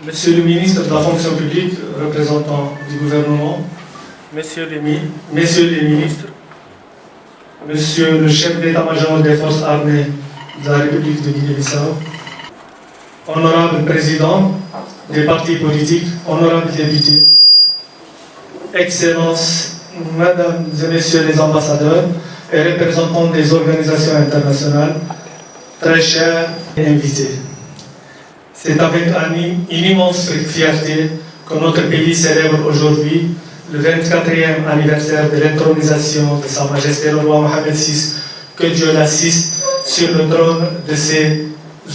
Monsieur le ministre de la fonction publique, représentant du gouvernement, messieurs les ministres, monsieur le chef d'état-major des forces armées de la République de Guinée-Bissau, honorable président des partis politiques, honorables députés, excellences, mesdames et messieurs les ambassadeurs et représentants des organisations internationales, très chers invités. C'est avec une immense fierté que notre pays célèbre aujourd'hui le 24e anniversaire de l'intronisation de Sa Majesté le roi Mohamed VI, que Dieu l'assiste, sur le trône de ses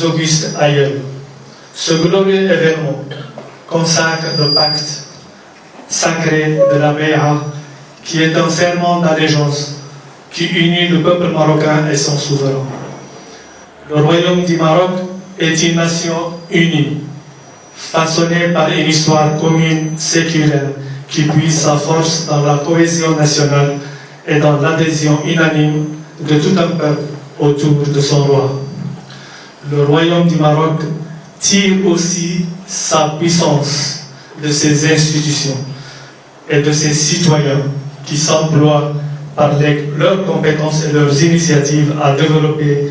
augustes aïeux. Ce glorieux événement consacre le pacte sacré de la Béa, qui est un serment d'allégeance qui unit le peuple marocain et son souverain. Le royaume du Maroc est une nation unie, façonnée par une histoire commune, séculaire, qui puise sa force dans la cohésion nationale et dans l'adhésion unanime de tout un peuple autour de son roi. Le royaume du Maroc tire aussi sa puissance de ses institutions et de ses citoyens qui s'emploient par leurs compétences et leurs initiatives à développer,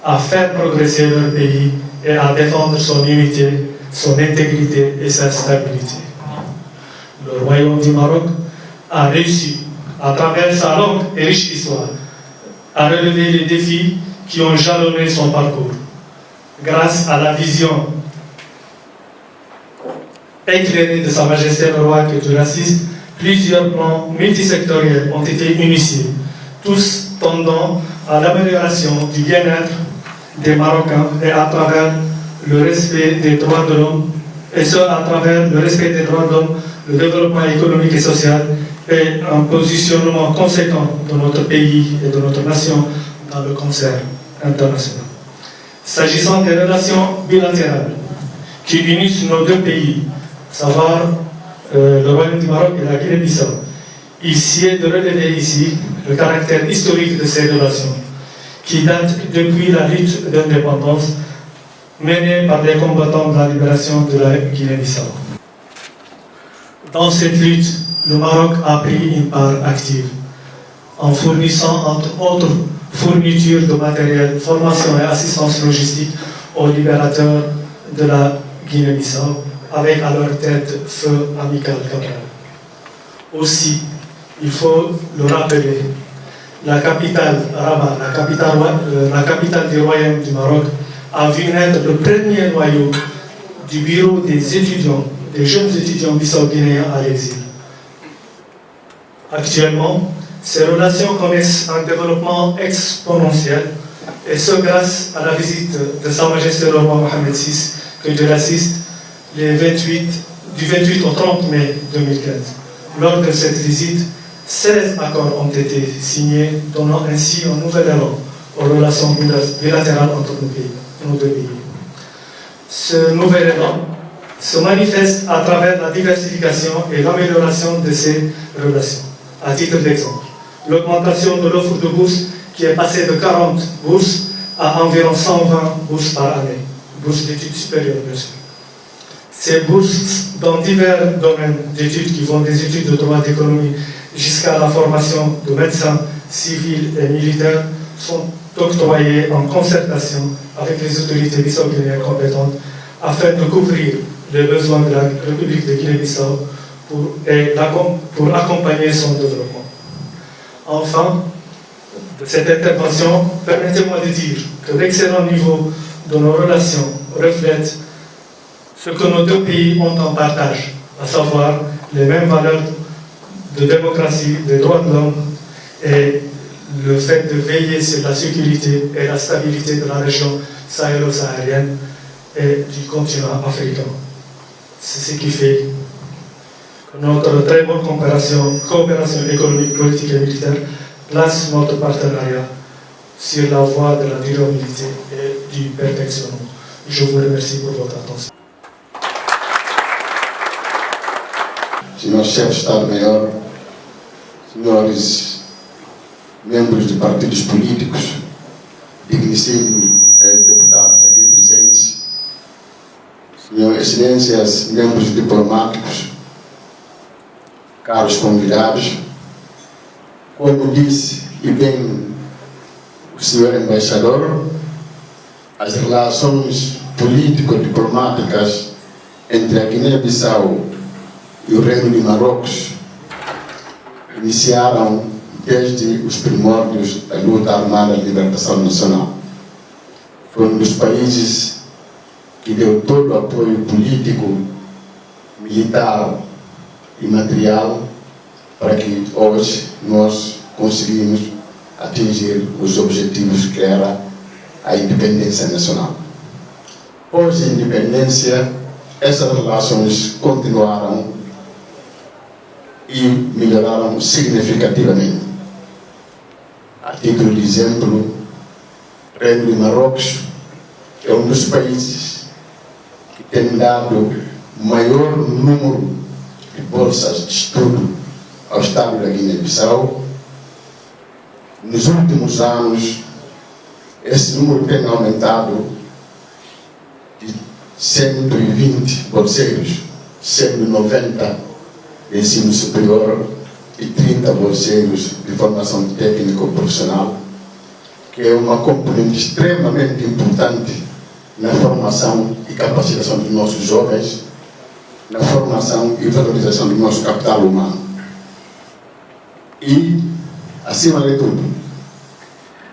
à faire progresser leur pays et à défendre son unité, son intégrité et sa stabilité. Le royaume du Maroc a réussi, à travers sa longue et riche histoire, à relever les défis qui ont jalonné son parcours. Grâce à la vision éclairée de Sa Majesté le roi que Dieu l'assiste, plusieurs plans multisectoriels ont été initiés, tous tendant à l'amélioration du bien-être des Marocains et à travers le respect des droits de l'homme, et ce à travers le respect des droits de l'homme, le développement économique et social et un positionnement conséquent de notre pays et de notre nation dans le concert international. S'agissant des relations bilatérales qui unissent nos deux pays, savoir le Royaume du Maroc et la Guinée-Bissau, il sied de relever ici le caractère historique de ces relations, qui datent depuis la lutte d'indépendance menée par les combattants de la libération de la Guinée-Bissau. Dans cette lutte, le Maroc a pris une part active, en fournissant entre autres fournitures de matériel, formation et assistance logistique aux libérateurs de la Guinée-Bissau, avec à leur tête feu Amical Cabral. Aussi, il faut le rappeler, la capitale Rabat, la capitale du Royaume du Maroc, a vu naître le premier noyau du bureau des étudiants, des jeunes étudiants bissau-guinéens à l'exil. Actuellement, ces relations connaissent un développement exponentiel, et ce grâce à la visite de Sa Majesté le roi Mohamed VI, que Dieu l'assiste, du 28 au 30 mai 2015. Lors de cette visite, 16 accords ont été signés, donnant ainsi un nouvel élan aux relations bilatérales entre nos deux pays. Ce nouvel élan se manifeste à travers la diversification et l'amélioration de ces relations. À titre d'exemple, l'augmentation de l'offre de bourses qui est passée de 40 bourses à environ 120 bourses par année, bourses d'études supérieures bien sûr. Ces bourses dans divers domaines d'études qui vont des études de droit d'économie jusqu'à la formation de médecins, civils et militaires sont octroyées en concertation avec les autorités bissau-guinéennes compétentes afin de couvrir les besoins de la République de Guinée-Bissau pour accompagner son développement. Enfin, de cette intervention, permettez-moi de dire que l'excellent niveau de nos relations reflète ce que nos deux pays ont en partage, à savoir les mêmes valeurs de démocratie, des droits de l'homme et le fait de veiller sur la sécurité et la stabilité de la région sahélo-saharienne et du continent africain. C'est ce qui fait que notre très bonne coopération économique, politique et militaire place notre partenariat sur la voie de la durabilité et du perfectionnement. Je vous remercie pour votre attention. Senhor chefe de Estado-Maior, senhores membros de partidos políticos, digníssimos deputados aqui presentes, Minhas excelências, membros diplomáticos, caros convidados, como disse e bem o senhor embaixador, as relações político-diplomáticas entre a Guiné-Bissau e o Reino de Marrocos iniciaram desde os primórdios da luta armada de libertação nacional. Foi um dos países que deu todo o apoio político, militar e material para que hoje nós conseguimos atingir os objetivos que era a independência nacional. Pós a independência, essas relações continuaram e melhoraram significativamente. A título de exemplo, o Reino de Marrocos é um dos países que tem dado maior número de bolsas de estudo ao Estado da Guiné-Bissau. Nos últimos anos, esse número tem aumentado de 120 bolseiros, sendo 90 de ensino superior e 30 bolseiros de formação técnico-profissional, que é uma componente extremamente importante na formação e capacitação dos nossos jovens, na formação e valorização do nosso capital humano. E, acima de tudo,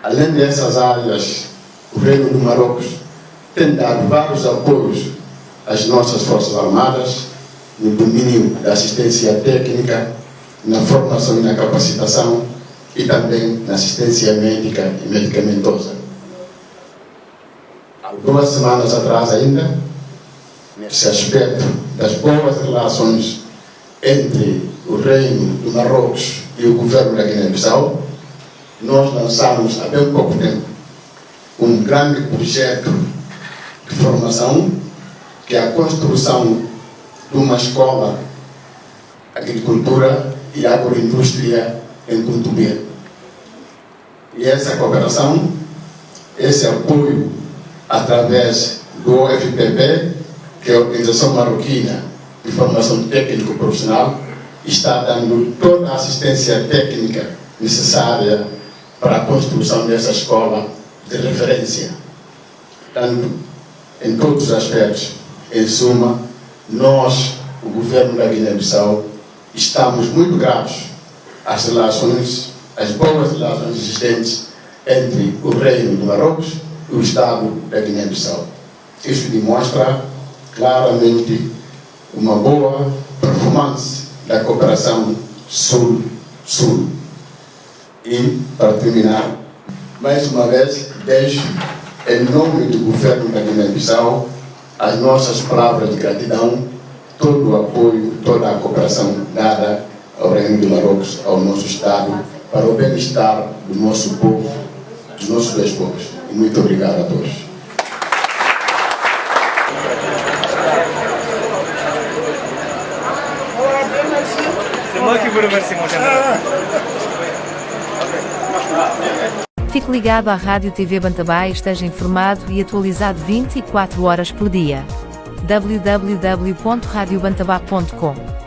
além dessas áreas, o Reino do Marrocos tem dado vários apoios às nossas Forças Armadas no domínio da assistência técnica, na formação e na capacitação e também na assistência médica e medicamentosa. Há 2 semanas atrás ainda, nesse aspecto das boas relações entre o Reino do Marrocos e o governo da Guiné-Bissau, nós lançamos há bem pouco tempo um grande projeto de formação, que é a construção de uma escola de agricultura e agroindústria em Kuntubia. E essa cooperação, esse apoio através do OFPP, que é a Organização Marroquina de Formação Técnico-Profissional, está dando toda a assistência técnica necessária para a construção dessa escola de referência, tanto em todos os aspectos. Em suma, nós, o governo da Guiné-Bissau, estamos muito gratos às relações, às boas relações existentes entre o Reino do Marrocos e o Estado da Guiné-Bissau. Isso demonstra claramente uma boa performance da cooperação Sul-Sul. E, para terminar, mais uma vez, deixo, em nome do governo da Guiné-Bissau, as nossas palavras de gratidão, todo o apoio, toda a cooperação dada ao Reino de Marrocos, ao nosso Estado, para o bem-estar do nosso povo, dos nossos 2 povos. E muito obrigado a todos. Fique ligado à Rádio TV Bantabá e esteja informado e atualizado 24 horas por dia. www.radiobantabá.com